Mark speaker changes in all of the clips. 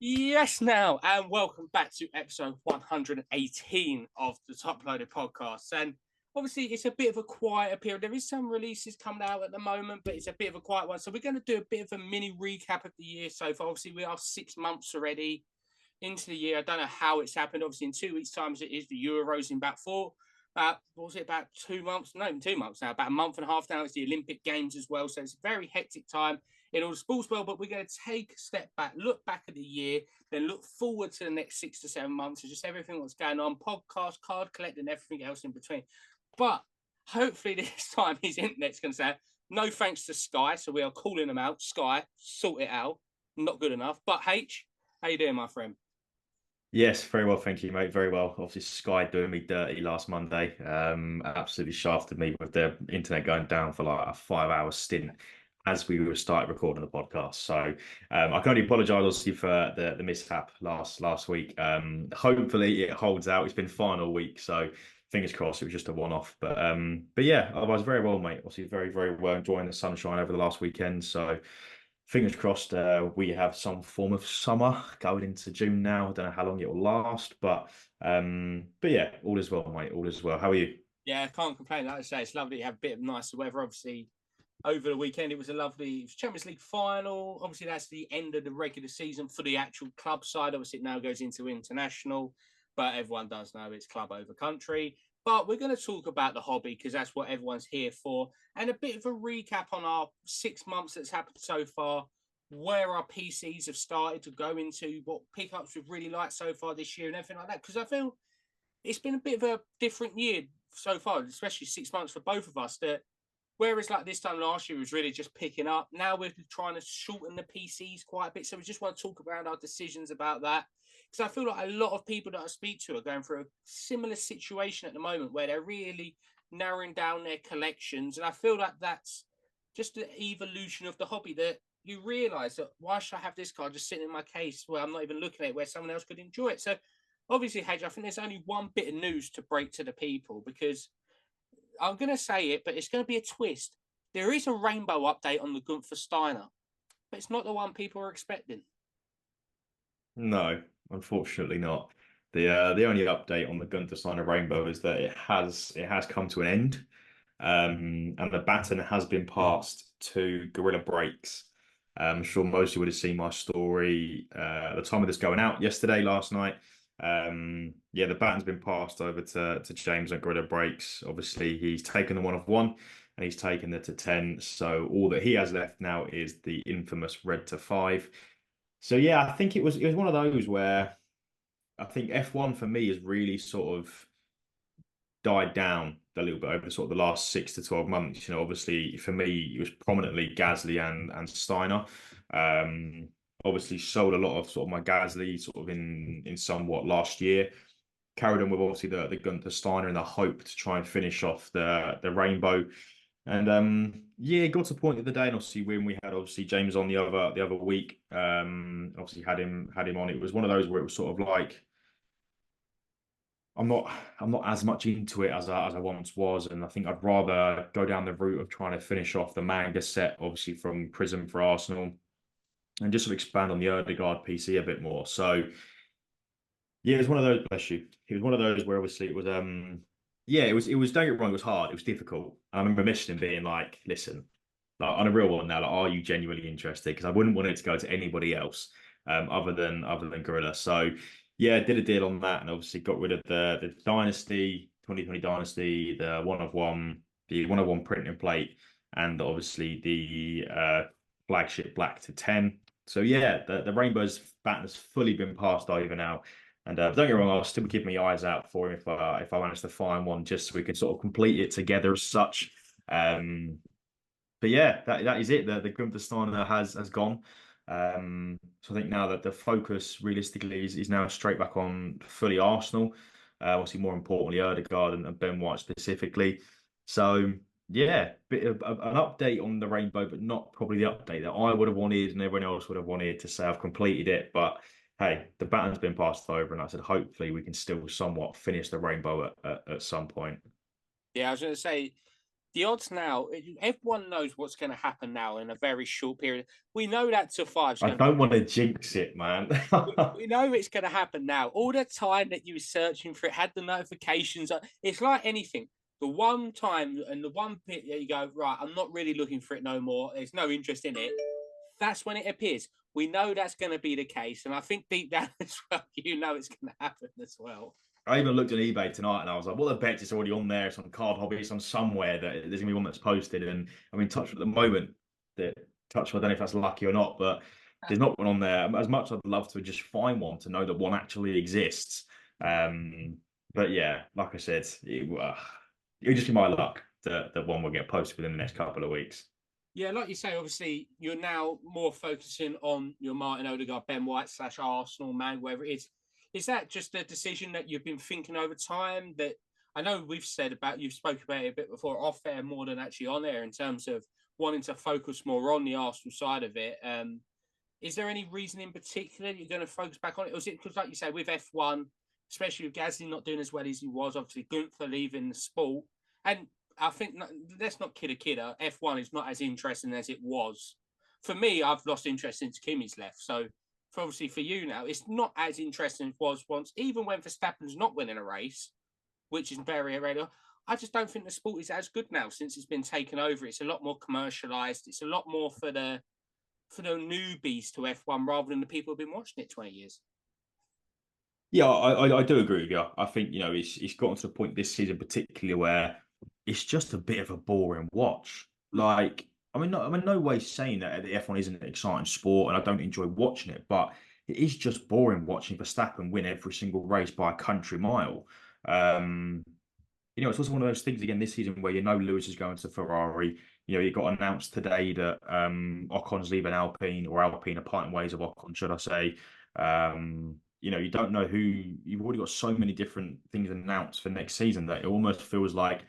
Speaker 1: Yes, now, and welcome back to episode 118 of the Top Loaded Podcast. And obviously, it's a bit of a quieter period. There is some releases coming out at the moment, but it's a bit of a quiet one. So we're going to do a bit of a mini recap of the year so far. Obviously, we are 6 months already into the year. I don't know how it's happened. Obviously, in 2 weeks' time, it is the Euros in about what was it, about 2 months? Not even 2 months now, about a month and a half now. It's the Olympic Games as well. So it's a very hectic time in all the sports world. But we're going to take a step back, look back at the year, then look forward to the next 6 to 7 months and just everything that's going on, podcast, card collecting, everything else in between. But hopefully this time his internet's going to say, no thanks to Sky. So we are calling them out. Sky, sort it out. Not good enough. But H, how you doing, my friend?
Speaker 2: Yes, very well, thank you, mate. Very well. Obviously, Sky doing me dirty last Monday. Absolutely shafted me with the internet going down for like a 5 hour stint as we were starting recording the podcast. So I can only apologise obviously for the mishap last week. Hopefully it holds out. It's been fine all week, so fingers crossed it was just a one-off. But yeah, otherwise very well, mate. Obviously very, very well enjoying the sunshine over the last weekend. So fingers crossed, we have some form of summer going into June now. I don't know how long it will last, but yeah, all is well, mate. All is well. How are you?
Speaker 1: Yeah, I can't complain. Like I say, it's lovely to have a bit of nicer weather. Obviously, over the weekend, it was a lovely Champions League final. Obviously, that's the end of the regular season for the actual club side. Obviously, it now goes into international, but everyone does know it's club over country. But we're going to talk about the hobby because that's what everyone's here for. And a bit of a recap on our 6 months that's happened so far, where our PCs have started to go into, what pickups we've really liked so far this year, and everything like that. Because I feel it's been a bit of a different year so far, especially 6 months for both of us. That whereas like this time last year was really just picking up, now we're trying to shorten the PCs quite a bit. So we just want to talk around our decisions about that. Because I feel like a lot of people that I speak to are going through a similar situation at the moment where they're really narrowing down their collections. And I feel like that's just the evolution of the hobby that you realize that why should I have this card just sitting in my case where I'm not even looking at it, where someone else could enjoy it. So obviously, Hedge, I think there's only one bit of news to break to the people because I'm going to say it, but it's going to be a twist. There is a rainbow update on the Gunther Steiner, but it's not the one people are expecting.
Speaker 2: No, unfortunately not. The only update on the Gunther Steiner Rainbow is that it has come to an end, and the baton has been passed to Gorilla Breaks. I'm sure most of you would have seen my story at the time of this going out yesterday, last night. Yeah, the baton's been passed over to James at Gorilla Breaks. Obviously, he's taken the one of one and he's taken it to 10. So all that he has left now is the infamous red to five. So yeah, I think it was one of those where I think F1 for me has really sort of died down a little bit over sort of the last 6 to 12 months. Obviously for me it was prominently Gasly and Steiner. Um, Obviously sold a lot of sort of my Gasly sort of in somewhat last year. Carried on with obviously the Gunther Steiner in the hope to try and finish off the rainbow. And yeah, got to the point of the day, and obviously when we had obviously James on the other week, obviously had him on. It was one of those where it was sort of like I'm not I'm not as much into it as I once was, and I think I'd rather go down the route of trying to finish off the manga set, obviously from Prism for Arsenal, and just sort of expand on the Erdegaard PC a bit more. So yeah, it was one of those, bless you. It was one of those where obviously it was yeah, it was don't get me wrong, it was hard, it was difficult. I remember messaging him being like, listen, like on a real one now, like, are you genuinely interested? Because I wouldn't want it to go to anybody else other than Gorilla. So yeah, did a deal on that and obviously got rid of the Dynasty, 2020 Dynasty, the one of one printing plate, and obviously the flagship black to 10. So yeah, the Rainbow's baton has fully been passed over now. And don't get me wrong, I'll still keep my eyes out for him if I manage to find one, just so we can sort of complete it together as such. Um, but yeah, that is it. The Gunther Steiner has gone. So I think now that the focus realistically is now straight back on fully Arsenal. Obviously, more importantly, Erdegaard and Ben White specifically. So yeah, bit of an update on the rainbow, but not probably the update that I would have wanted and everyone else would have wanted to say I've completed it. But hey, the baton's been passed over, and I said hopefully we can still somewhat finish the rainbow at some point.
Speaker 1: Yeah, I was going to say the odds now, everyone knows what's going to happen now in a very short period. We know that to five is
Speaker 2: I
Speaker 1: going to
Speaker 2: don't want to jinx it, man.
Speaker 1: we know it's going to happen now. All the time that you were searching for it, had the notifications. It's like anything. The one time and the one bit that you go, right, I'm not really looking for it no more. There's no interest in it. That's when it appears. We know that's going to be the case. And I think deep down as well, you know it's going to happen as well.
Speaker 2: I even looked at eBay tonight and I was like, well, I bet it's already on there. It's on Card Hobby. It's on somewhere that there's going to be one that's posted. And I mean, Touch at the moment, that Touch, I don't know if that's lucky or not, but there's not one on there. As much as I'd love to just find one to know that one actually exists. But yeah, like I said, it'll just be my luck that one will get posted within the next couple of weeks.
Speaker 1: Yeah, like you say, obviously you're now more focusing on your Martin Odegaard, Ben White / Arsenal man, wherever it is. Is that just a decision that you've been thinking over time? That I know we've said about, you've spoken about it a bit before off air more than actually on air in terms of wanting to focus more on the Arsenal side of it. Is there any reason in particular that you're going to focus back on it? Or is it because, like you say, with F1, especially with Gasly not doing as well as he was, obviously Gunther leaving the sport, and I think, let's not kid a kidder, F1 is not as interesting as it was. For me, I've lost interest since Kimi's left. So, obviously for you now, it's not as interesting as it was once, even when Verstappen's not winning a race, which is very irregular. I just don't think the sport is as good now since it's been taken over. It's a lot more commercialized. It's a lot more for the newbies to F1 rather than the people who've been watching it 20 years.
Speaker 2: Yeah, I do agree with you. I think, it's gotten to the point this season particularly where it's just a bit of a boring watch. Like, I'm in no way saying that the F1 isn't an exciting sport and I don't enjoy watching it, but it is just boring watching Verstappen win every single race by a country mile. Um, it's also one of those things again this season where Lewis is going to Ferrari. It got announced today that Ocon's leaving Alpine, or Alpine are parting ways of Ocon, should I say. You don't know who. You've already got so many different things announced for next season that it almost feels like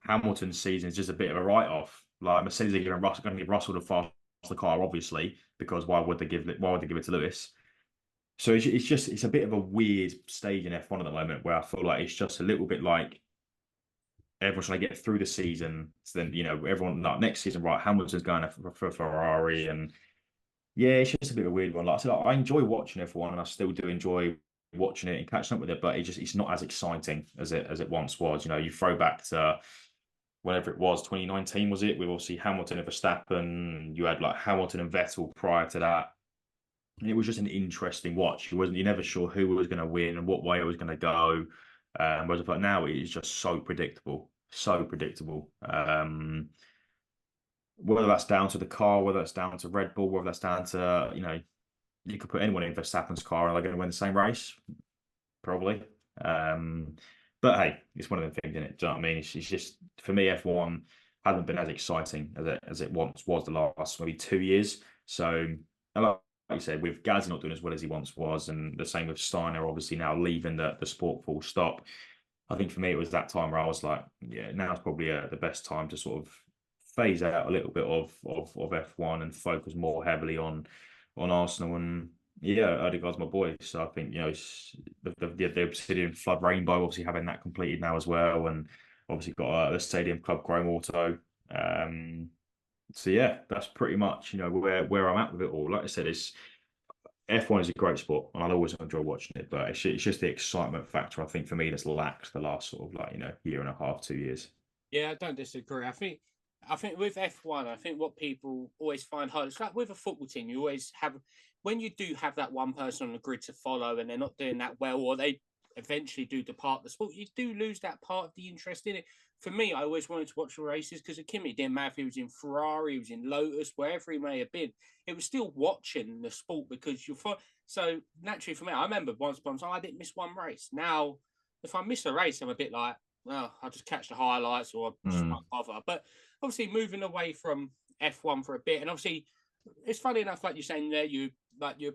Speaker 2: Hamilton's season is just a bit of a write-off. Like Mercedes are going to give Russell the faster car, obviously, because why would they give it to Lewis? So it's a bit of a weird stage in F1 at the moment where I feel like it's just a little bit like everyone's trying to get through the season. So then, everyone like next season, right? Hamilton's going for Ferrari, and yeah, it's just a bit of a weird one. Like I said, I enjoy watching F1, and I still do enjoy watching it and catching up with it, but it's not as exciting as it once was. You throw back to whenever it was, 2019 was it? With obviously Hamilton and Verstappen. You had like Hamilton and Vettel prior to that. And it was just an interesting watch. You're never sure who was going to win and what way it was going to go. Whereas like now it is just so predictable, so predictable. Whether that's down to the car, whether that's down to Red Bull, whether that's down to you could put anyone in Verstappen's car and they're going to win the same race, probably. But hey, it's one of the things, isn't it? Do you know what I mean? It's just for me, F1 hasn't been as exciting as it once was the last maybe 2 years. So, like you said, with Gaz not doing as well as he once was, and the same with Steiner, obviously now leaving the sport full stop. I think for me, it was that time where I was like, yeah, now's probably the best time to sort of phase out a little bit of F1 and focus more heavily on Arsenal. And yeah, Odegaard's my boy. So I think, it's the Obsidian Flood Rainbow, obviously having that completed now as well. And obviously got the Stadium Club Chrome Auto. So yeah, that's pretty much, where I'm at with it all. Like I said, F1 is a great sport and I'll always enjoy watching it, but it's just the excitement factor, I think, for me that's lacked the last sort of year and a half, 2 years.
Speaker 1: Yeah, I don't disagree. I think with F1, I think what people always find hard, it's like with a football team, you always have, when you do have that one person on the grid to follow and they're not doing that well, or they eventually do depart the sport, you do lose that part of the interest in it. For me, I always wanted to watch the races because of Kimi. It didn't matter if he was in Ferrari, he was in Lotus, wherever he may have been. It was still watching the sport because you're so naturally for me, I remember once upon a time I didn't miss one race. Now, if I miss a race, I'm a bit like, well, I'll just catch the highlights or just not bother. But obviously, moving away from F1 for a bit, and obviously, it's funny enough, like you're saying there, you're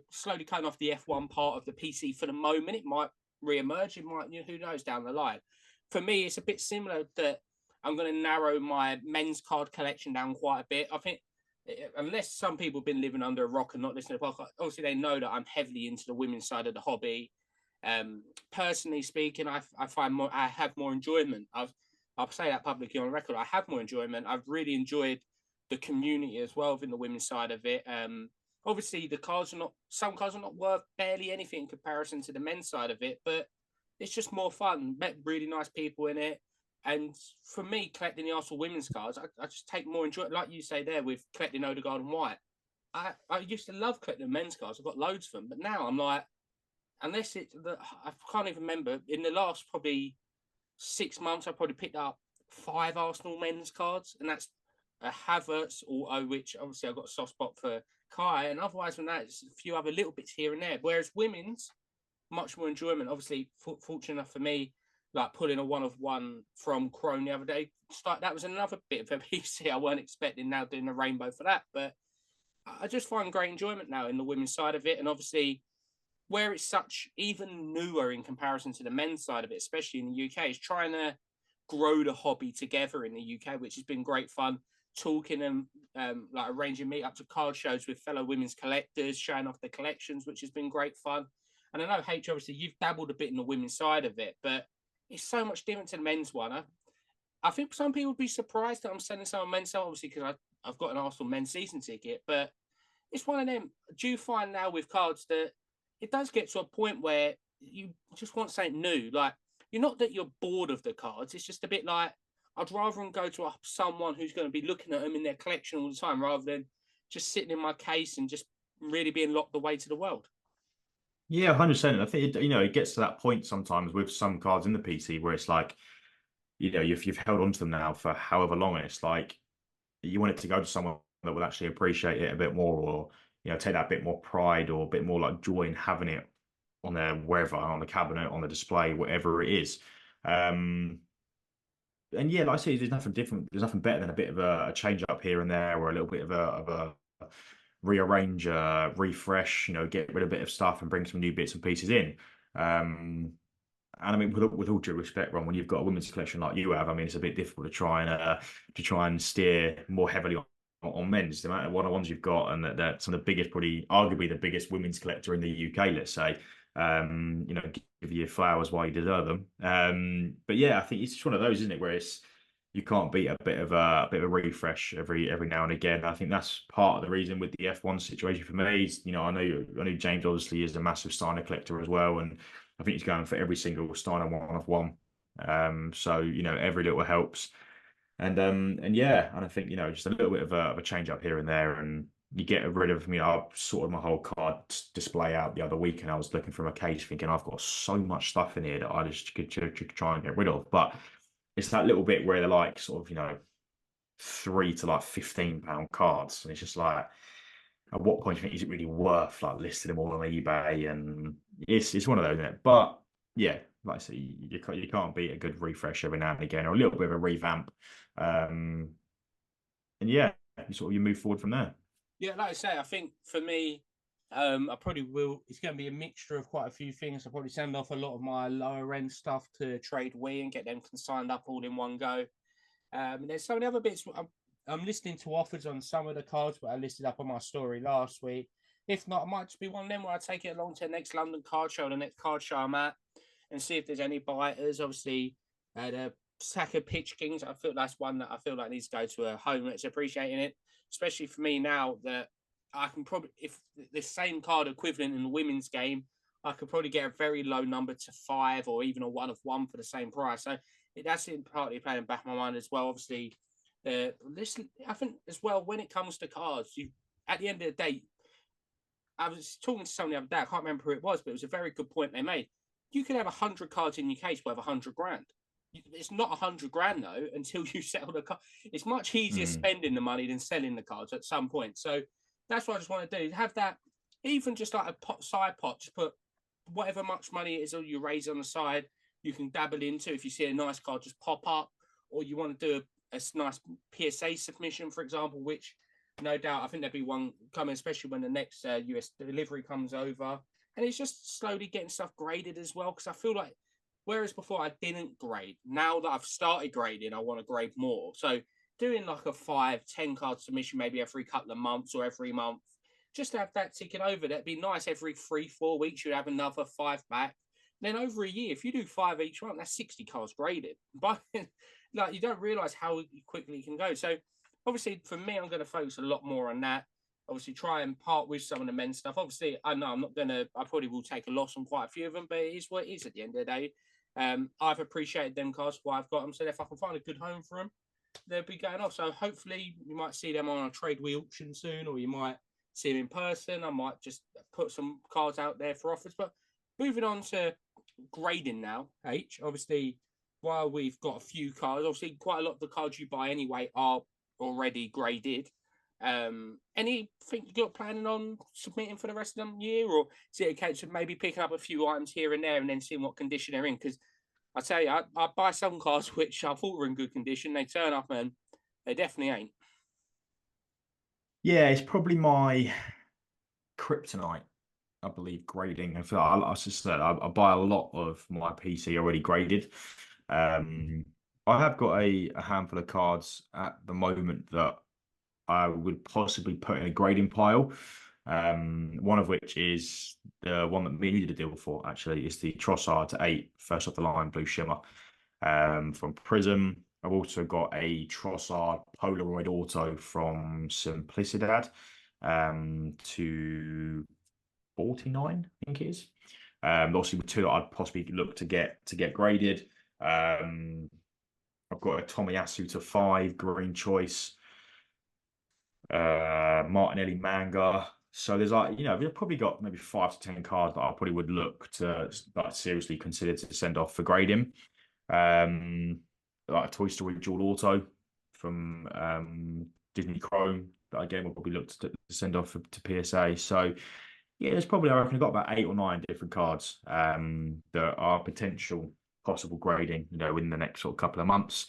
Speaker 1: slowly cutting off the F1 part of the PC for the moment. It might re-emerge. It might, who knows, down the line. For me, it's a bit similar that I'm going to narrow my men's card collection down quite a bit. I think, unless some people have been living under a rock and not listening to the podcast, obviously they know that I'm heavily into the women's side of the hobby. Personally speaking, I find I have more enjoyment. I'll say that publicly on record. I have more enjoyment. I've really enjoyed the community as well within the women's side of it. Obviously, some cards are not worth barely anything in comparison to the men's side of it, but it's just more fun. Met really nice people in it. And for me, collecting the Arsenal women's cards, I just take more enjoyment. Like you say there with collecting Odegaard and White. I used to love collecting men's cards. I've got loads of them. But now I'm like, unless I can't even remember. In the last probably 6 months, I probably picked up 5 Arsenal men's cards. And that's a Havertz auto, which obviously I've got a soft spot for Kai. And otherwise than that, it's a few other little bits here and there. Whereas women's, much more enjoyment. Obviously, fortunate enough for me, like pulling a 1-of-1 from Crone the other day. That was another bit of a PC I weren't expecting, now doing a rainbow for that. But I just find great enjoyment now in the women's side of it. And obviously, where it's such even newer in comparison to the men's side of it, especially in the UK, is trying to grow the hobby together in the UK, which has been great fun. Talking and like arranging meetups of card shows with fellow women's collectors, showing off the collections, which has been great fun. And I know, H, obviously, you've dabbled a bit in the women's side of it, but it's so much different to the men's one. I think some people would be surprised that I'm selling some men's side, obviously, because I've got an Arsenal men's season ticket. But it's one of them. Do you find now with cards that it does get to a point where you just want something new? Like, you're not that you're bored of the cards. It's just a bit like, I'd rather them go to someone who's going to be looking at them in their collection all the time rather than just sitting in my case and just really being locked away to the world.
Speaker 2: Yeah, 100%. I think it gets to that point sometimes with some cards in the PC where it's like, you've held on to them now for however long, and it's like you want it to go to someone that will actually appreciate it a bit more, or take that bit more pride or a bit more like joy in having it on their wherever, on the cabinet, on the display, whatever it is. And yeah, like I say, there's nothing different. There's nothing better than a bit of a change up here and there, or a little bit of a rearrange, refresh. Get rid of a bit of stuff and bring some new bits and pieces in. And I mean, with all due respect, Ron, when you've got a women's collection like you have, I mean, it's a bit difficult to try and steer more heavily on men's. The amount of one-on-ones you've got, and that some of the biggest, probably arguably the biggest women's collector in the UK, let's say. Give you flowers while you deserve them. But yeah, I think it's just one of those, isn't it, where you can't beat a bit of a refresh every now and again. I think that's part of the reason with the F1 situation for me. Is, I know James obviously is a massive Steiner collector as well, and I think he's going for every single Steiner 1-of-1. So every little helps, and yeah, and I think just a little bit of a change up here and there, and you get rid of. I sorted my whole card display out the other week, and I was looking through my case, thinking I've got so much stuff in here that I just could try and get rid of, but it's that little bit where they're like sort of £3 to like £15 cards, and it's just like, at what point do you think is it really worth like listing them all on eBay? And it's one of those, isn't it? But yeah, like I say, you can't beat a good refresh every now and again, or a little bit of a revamp. And yeah, you move forward from there.
Speaker 1: Yeah, like I say, I think for me, I probably will. It's going to be a mixture of quite a few things. I'll probably send off a lot of my lower end stuff to Trade We and get them consigned up all in one go. And there's some of the other bits. I'm listening to offers on some of the cards, but I listed up on my story last week. If not, it might just be one of them where I take it along to the next London card show, the next card show I'm at, and see if there's any biters. Obviously, the Saka Pitch Kings, I feel that's one that I feel like needs to go to a home that's appreciating it, especially for me now that I can probably, if the same card equivalent in the women's game, I could probably get a very low number to 5 or even a 1-of-1 for the same price. So that's partly playing back in my mind as well. Obviously, listen, I think as well, when it comes to cards, at the end of the day, I was talking to someone the other day, I can't remember who it was, but it was a very good point they made. You could have 100 cards in your case worth 100 grand. It's not 100 grand though until you settle the card. It's much easier spending the money than selling the cards at some point. So that's what I just want to do. Have that, even just like a side pot, just put whatever much money it is you raise on the side, you can dabble into. If you see a nice card, just pop up, or you want to do a nice PSA submission, for example, which no doubt I think there'll be one coming, especially when the next US delivery comes over. And it's just slowly getting stuff graded as well, because I feel like, whereas before I didn't grade, now that I've started grading, I want to grade more. So doing like a 5-10 card submission maybe every couple of months or every month, just to have that ticking over, that'd be nice. Every 3-4 weeks, you'd have another 5 back. then over a year, if you do 5 each month, that's 60 cards graded. But like, you don't realize how quickly it can go. So obviously, for me, I'm going to focus a lot more on that. Obviously, try and part with some of the men's stuff. Obviously, I know I'm not going to. I probably will take a loss on quite a few of them, but it is what it is at the end of the day. I've appreciated them cards why I've got them. So if I can find a good home for them, they'll be going off. So hopefully, you might see them on a trade wheel auction soon, or you might see them in person. I might just put some cards out there for offers. But moving on to grading now, H. Obviously, while we've got a few cards, obviously quite a lot of the cards you buy anyway are already graded. Anything you're planning on submitting for the rest of the year, or is it a case of maybe picking up a few items here and there and then seeing what condition they're in? Because I tell you, I buy some cars which I thought were in good condition. They turn up and they definitely ain't.
Speaker 3: Yeah, it's probably my kryptonite, I believe, grading. I feel like I just said I buy a lot of my PC already graded. I have got a handful of cards at the moment that I would possibly put in a grading pile. One of which is the one that me and you did a deal for, actually, is the Trossard to 8 first off the line blue shimmer from Prism. I've also got a Trossard Polaroid Auto from Simplicidad to 49, I think it is. Obviously, with two that I'd possibly look to get graded. I've got a Tomiyasu to 5 green choice. Martinelli manga. So there's like, we've probably got maybe 5 to 10 cards that I probably would look to like seriously consider to send off for grading. Like a Toy Story Dual Auto from Disney Chrome that again we'll probably look to send off to PSA. So yeah, there's probably, I reckon, I've got about 8 or 9 different cards that are potential possible grading, in the next sort of couple of months.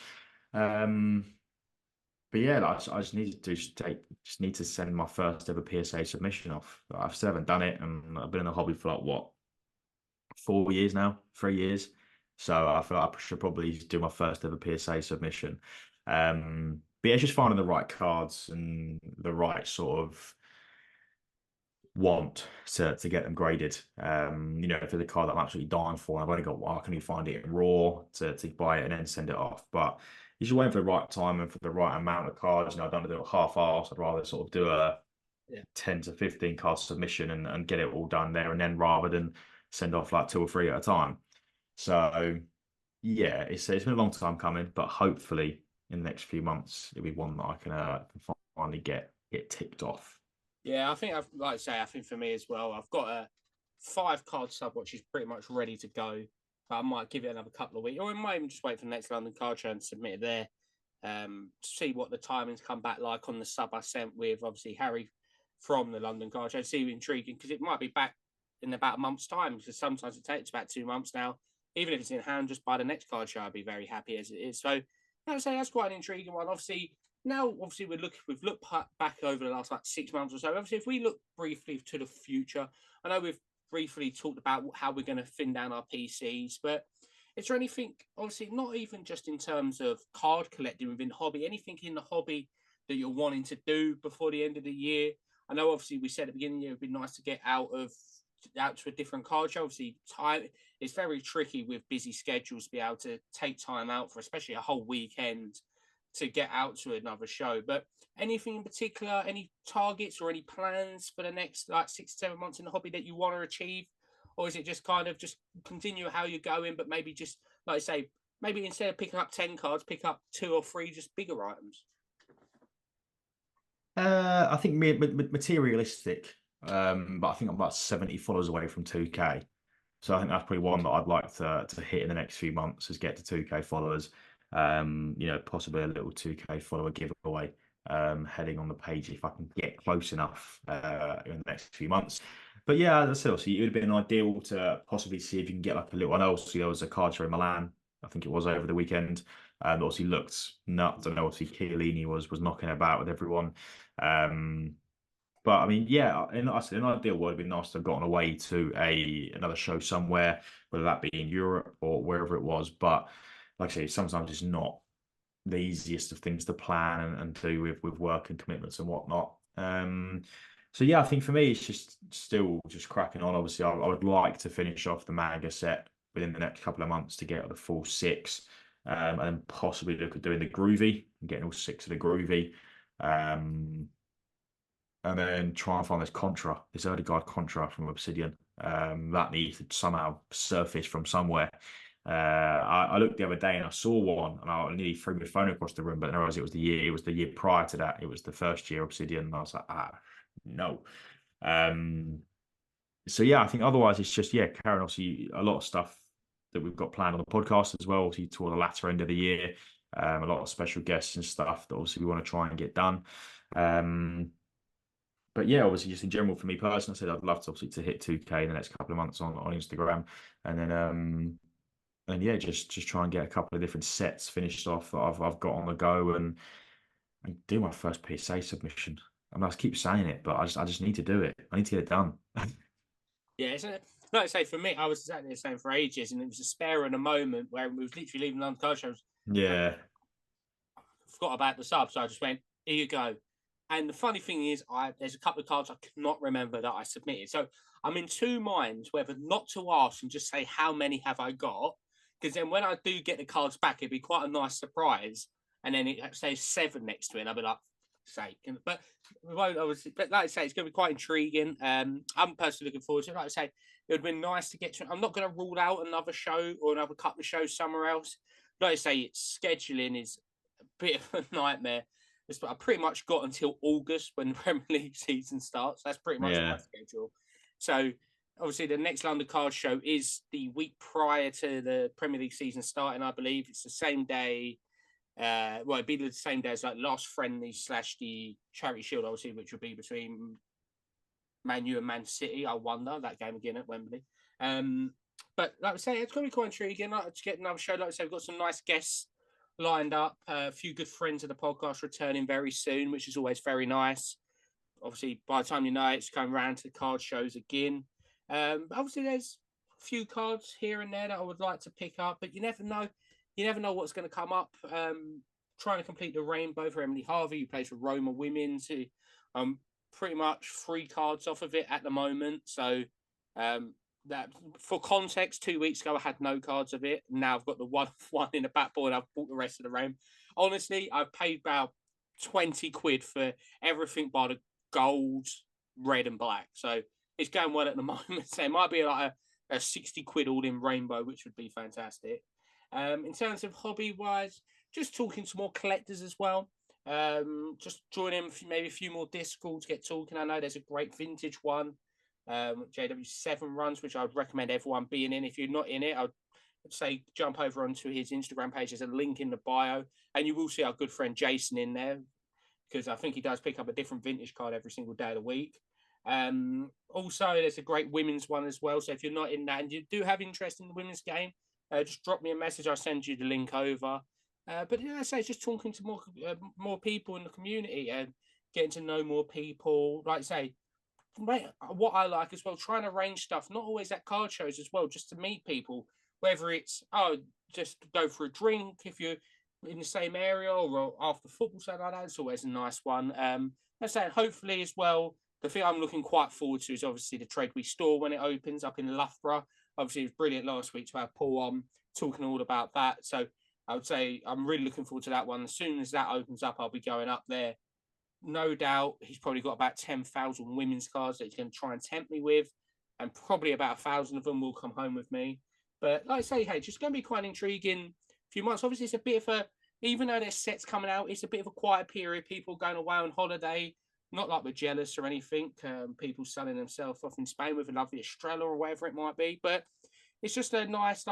Speaker 3: But yeah, like, I just need to send my first ever PSA submission off. I've still haven't done it, and I've been in the hobby for like what, 4 years now, 3 years. So I feel like I should probably do my first ever PSA submission. But yeah, it's just finding the right cards and the right sort of want to get them graded. If there's a card that I'm absolutely dying for, and I've only got one, I can only find it in raw to buy it and then send it off. But you're just waiting for the right time and for the right amount of cards. I don't want to do it half-assed. I'd rather sort of do a 10 to 15 card submission and get it all done there and then, rather than send off like 2 or 3 at a time. So yeah, it's been a long time coming, but hopefully in the next few months it'll be one that I can finally get ticked off.
Speaker 1: Yeah, I think I think for me as well, I've got a 5 card sub which is pretty much ready to go. But I might give it another couple of weeks, or I might even just wait for the next London Card Show and submit it there. To see what the timings come back like on the sub I sent with obviously Harry from the London Card Show. See, intriguing, because it might be back in about a month's time, because sometimes it takes about 2 months now. Even if it's in hand, just by the next card show, I'd be very happy as it is. So I'd say that's quite an intriguing one. Obviously, we've looked back over the last like 6 months or so. Obviously, if we look briefly to the future, I know we've briefly talked about how we're going to thin down our PCs, but is there anything, obviously not even just in terms of card collecting within the hobby, anything in the hobby that you're wanting to do before the end of the year? I know obviously we said at the beginning of the year, it'd be nice to get out to a different card show. Obviously, time it's very tricky with busy schedules to be able to take time out for especially a whole weekend to get out to another show. But anything in particular, any targets or any plans for the next like 6 to 7 months in the hobby that you want to achieve? Or is it just kind of just continue how you're going, but maybe just, like I say, maybe instead of picking up 10 cards, pick up 2 or 3 just bigger items?
Speaker 3: I think materialistic, but I think I'm about 70 followers away from 2K. So I think that's probably one that I'd like to hit in the next few months, is get to 2K followers. Possibly a little 2K follower giveaway heading on the page if I can get close enough in the next few months. But yeah, as I said, obviously, it would have been ideal to possibly see if you can get like a little. I know obviously there was a card show in Milan, I think it was over the weekend. Obviously looked nuts. I know obviously Chiellini was knocking about with everyone. But I mean, yeah, in an ideal world, it'd be nice to have gotten away to another show somewhere, whether that be in Europe or wherever it was. But like I say, sometimes it's not the easiest of things to plan and do with work and commitments and whatnot. So yeah, I think for me, it's just still just cracking on. Obviously, I would like to finish off the manga set within the next couple of months to get the full 6, and then possibly look at doing the Groovy and getting all 6 of the Groovy. And then try and find this early guide Contra from Obsidian. That needs to somehow surface from somewhere. I looked the other day and I saw one, and I nearly threw my phone across the room, but I realized it was the year prior to that. It was the first year Obsidian, and I was like, no. So yeah, I think otherwise it's just Karen, obviously a lot of stuff that we've got planned on the podcast as well, obviously toward the latter end of the year. A lot of special guests and stuff that obviously we want to try and get done. But yeah, obviously, just in general for me personally, I said I'd love to obviously to hit 2K in the next couple of months on Instagram, and then just try and get a couple of different sets finished off that I've got on the go, and do my first PSA submission. I mean, I keep saying it, but I just need to do it. I need to get it done.
Speaker 1: Yeah, it's like I say, for me, I was exactly the same for ages, and it was a spare in a moment where we was literally leaving London car shows.
Speaker 3: Yeah,
Speaker 1: I forgot about the sub, so I just went, here you go. And the funny thing is, there's a couple of cards I cannot remember that I submitted. So I'm in two minds whether not to ask and just say, how many have I got? Because then when I do get the cards back, it'd be quite a nice surprise. And then it says 7 next to it, and I'll be like, sake. But we won't obviously, but like I say, it's going to be quite intriguing. I'm personally looking forward to it. Like I say, it would be nice to get to. I'm not going to rule out another show or another couple of shows somewhere else. Like I say, scheduling is a bit of a nightmare. I pretty much got until August when the Premier League season starts. That's pretty much my schedule. So obviously the next London Card Show is the week prior to the Premier League season starting, I believe. It's the same day. It'd be the same day as like last friendly / the Charity Shield, obviously, which would be between Man U and Man City. I wonder that game again at Wembley. But like I say, it's going to be quite intriguing. Like, to get another show, like I say, we've got some nice guests lined up. A few good friends of the podcast returning very soon, which is always very nice. Obviously, by the time you know it's going round to the card shows again. Obviously, there's a few cards here and there that I would like to pick up, but you never know. You never know what's going to come up. Trying to complete the Rainbow for Emily Harvey, who plays for Roma Women's, who pretty much 3 cards off of it at the moment. So that, for context, 2 weeks ago I had no cards of it. Now I've got the one in the back board. I've bought the rest of the Rainbow. Honestly, I've paid about 20 quid for everything by the gold, red, and black. So it's going well at the moment. So it might be like a 60 quid all in Rainbow, which would be fantastic. In terms of hobby-wise, just talking to more collectors as well. Just joining maybe a few more Discords, get talking. I know there's a great vintage one, JW7 runs, which I would recommend everyone being in. If you're not in it, I'd say jump over onto his Instagram page. There's a link in the bio, and you will see our good friend Jason in there, because I think he does pick up a different vintage card every single day of the week. Also, there's a great women's one as well. So if you're not in that and you do have interest in the women's game, just drop me a message. I'll send you the link over. But I say it's just talking to more people in the community and getting to know more people. Like I say, what I like as well, trying to arrange stuff, not always at card shows as well, just to meet people, whether it's, just go for a drink if you're in the same area, or after football, something like that. It's always a nice one. I say, hopefully as well, the thing I'm looking quite forward to is obviously the Tradewee store when it opens up in Loughborough. Obviously, it was brilliant last week to have Paul on talking all about that. So I would say I'm really looking forward to that one. As soon as that opens up, I'll be going up there. No doubt he's probably got about 10,000 women's cards that he's going to try and tempt me with, and probably about 1,000 of them will come home with me. But like I say, hey, just going to be quite an intriguing few months. Obviously, it's a bit of even though there's sets coming out, it's a bit of a quiet period. People going away on holiday. Not like we're jealous or anything. People selling themselves off in Spain with a lovely Estrella or whatever it might be. But it's just a nice,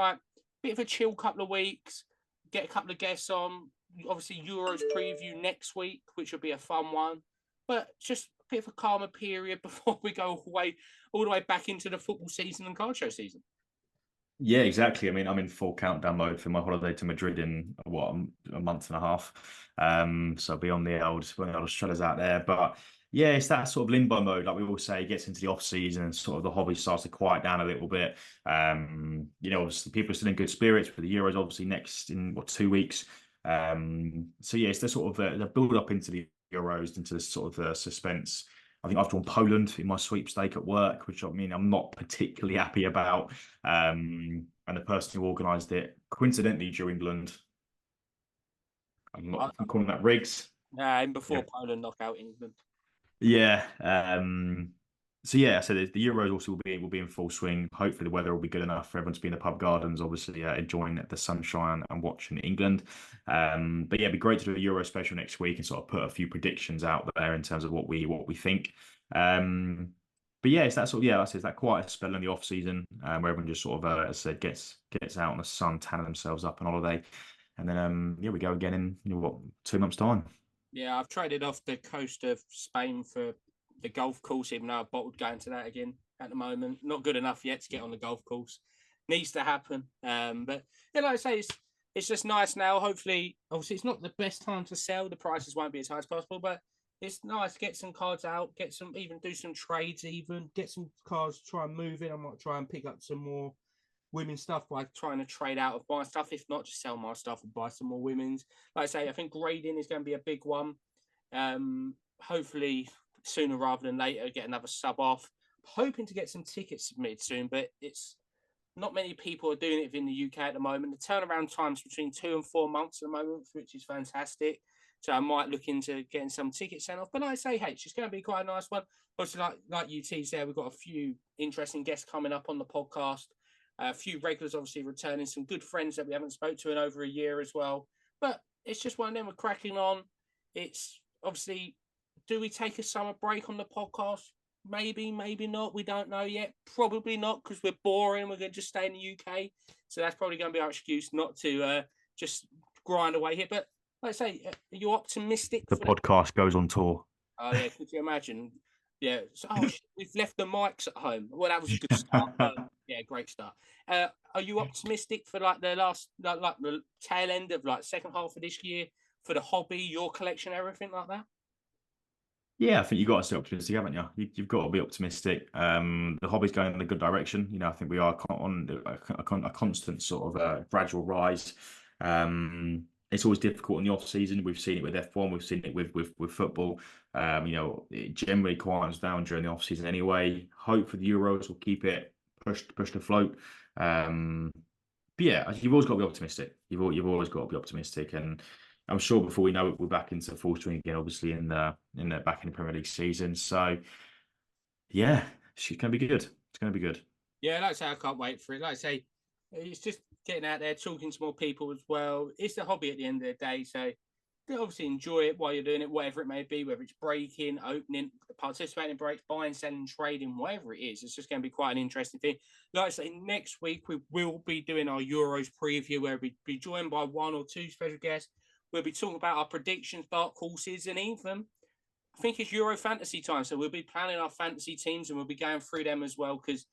Speaker 1: bit of a chill couple of weeks. Get a couple of guests on. Obviously, Euros preview next week, which will be a fun one. But just a bit of a calmer period before we go all the way back into the football season and card show season.
Speaker 3: Yeah, exactly. I mean, I'm in full countdown mode for my holiday to Madrid in a month and a half. So I'll be on the old Australia's out there. But yeah, it's that sort of limbo mode, like we all say, gets into the off season and sort of the hobby starts to quiet down a little bit. Obviously people are still in good spirits for the Euros, obviously next in 2 weeks. So yeah, it's the sort of the build up into the Euros, into the sort of suspense. I think I've drawn Poland in my sweepstake at work, which I mean I'm not particularly happy about. and the person who organised it, coincidentally, Joe England. I'm not calling that rigs.
Speaker 1: And before Poland knock out England.
Speaker 3: Yeah. So yeah, so the Euros also will be in full swing. Hopefully, the weather will be good enough for everyone to be in the pub gardens, obviously enjoying the sunshine and watching England. But yeah, it'd be great to do a Euro special next week and sort of put a few predictions out there in terms of what we think. But yeah, it's that sort of that's that quiet spell in the off season where everyone just sort of, as I said, gets out in the sun, tanning themselves up on holiday, and then we go again in 2 months' time.
Speaker 1: Yeah, I've traded off the coast of Spain for the golf course, even though I've bottled going to that again at the moment. Not good enough yet to get on the golf course. Needs to happen. But like I say, it's just nice now. Hopefully, obviously, it's not the best time to sell. The prices won't be as high as possible, but it's nice to get some cards out, even do some trades, even get some cards, try and move in. I might try and pick up some more women's stuff by trying to trade out of my stuff. If not, just sell my stuff and buy some more women's. Like I say, I think grading is going to be a big one. Hopefully sooner rather than later, get another sub off. Hoping to get some tickets submitted soon, but it's not many people are doing it within the UK at the moment. The turnaround time's between 2 and 4 months at the moment, which is fantastic. So I might look into getting some tickets sent off. But like I say, it's going to be quite a nice one. Obviously, like you teased there, we've got a few interesting guests coming up on the podcast. A few regulars obviously returning, some good friends that we haven't spoke to in over a year as well. But it's just one of them we're cracking on. It's obviously, do we take a summer break on the podcast? Maybe, maybe not. We don't know yet. Probably not, because we're boring. We're going to just stay in the UK. So that's probably going to be our excuse not to just grind away here. But like I say, are you optimistic?
Speaker 3: The podcast goes on tour.
Speaker 1: Oh, yeah. Could you imagine? Yeah. So, we've left the mics at home. Well, that was a good start. Yeah, great start. Are you optimistic for like the last, like the tail end of like second half of this year for the hobby, your collection, everything like that?
Speaker 3: Yeah, I think you've got to stay optimistic, haven't you? You've got to be optimistic. The hobby's going in a good direction. I think we are on a constant sort of gradual rise. It's always difficult in the off season. We've seen it with F1. We've seen it with football. It generally quiets down during the off season anyway. Hopefully the Euros will keep it pushed afloat. But yeah, you've always got to be optimistic. You've always got to be optimistic, and I'm sure before we know it, we're back into full swing again. Obviously, back in the Premier League season. So yeah, it's going to be good. It's going to be good.
Speaker 1: Yeah, like I say, I can't wait for it. Like I say, it's just getting out there, talking to more people as well. It's a hobby at the end of the day, so obviously enjoy it while you're doing it, whatever it may be, whether it's breaking, opening, participating in breaks, buying, selling, trading, whatever it is. It's just going to be quite an interesting thing. Like I say, next week we will be doing our Euros preview where we'll be joined by one or two special guests. We'll be talking about our predictions, dark horses, and even I think it's Euro fantasy time. So we'll be planning our fantasy teams and we'll be going through them as well because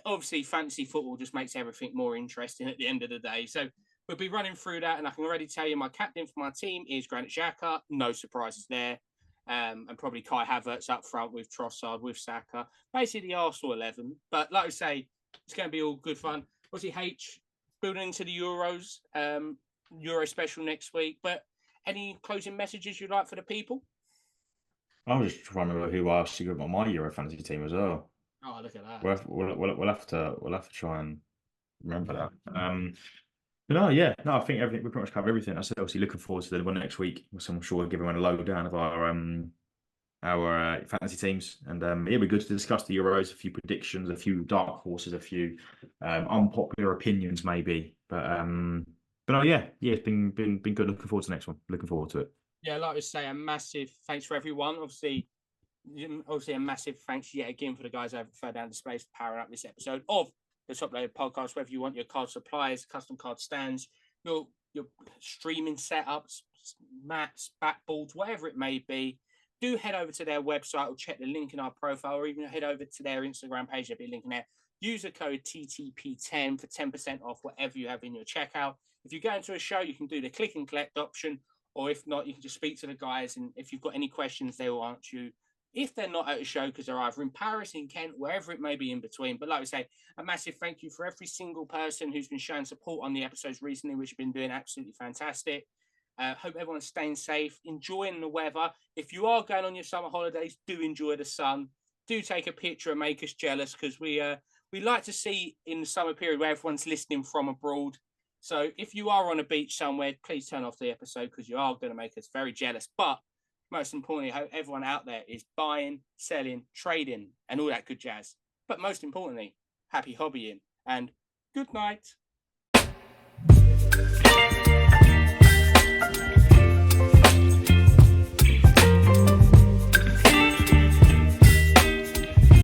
Speaker 1: obviously fantasy football just makes everything more interesting at the end of the day. So we'll be running through that, and I can already tell you my captain for my team is Granit Xhaka. No surprises there. And probably Kai Havertz up front with Trossard, with Saka. Basically the Arsenal 11. But like I say, it's going to be all good fun. Obviously, building into the Euros, Euro special next week. But any closing messages you'd like for the people?
Speaker 3: I'm just trying to remember who else you got on my Euro fantasy team as well.
Speaker 1: Oh, look at that.
Speaker 3: We'll have to try and remember that. I think everything we pretty much covered everything. I said obviously looking forward to the one next week. So I'm sure we'll give everyone a lowdown of our fantasy teams, and it'll be good to discuss the Euros, a few predictions, a few dark horses, a few unpopular opinions maybe. But it's been good. Looking forward to the next one. Looking forward to it.
Speaker 1: Yeah, like I say, a massive thanks for everyone. Obviously, a massive thanks yet again for the guys over Third Down to Space for powering up this episode of the Top Loaded Podcast. Whether you want your card supplies, custom card stands, your streaming setups, mats, backboards, whatever it may be, do head over to their website or check the link in our profile, or even head over to their Instagram page. There'll be a link in there. Use the code TTP10 for 10% off whatever you have in your checkout. If you go into a show, you can do the click and collect option, or if not, you can just speak to the guys, and if you've got any questions, they will answer you. If they're not at a show, because they're either in Paris, in Kent, wherever it may be in between. But like I say, a massive thank you for every single person who's been showing support on the episodes recently, which have been doing absolutely fantastic. Hope everyone's staying safe, enjoying the weather. If you are going on your summer holidays, do enjoy the sun. Do take a picture and make us jealous, because we we like to see in the summer period where everyone's listening from abroad. So if you are on a beach somewhere, please turn off the episode because you are going to make us very jealous. But most importantly, I hope everyone out there is buying, selling, trading, and all that good jazz. But most importantly, happy hobbying and good night.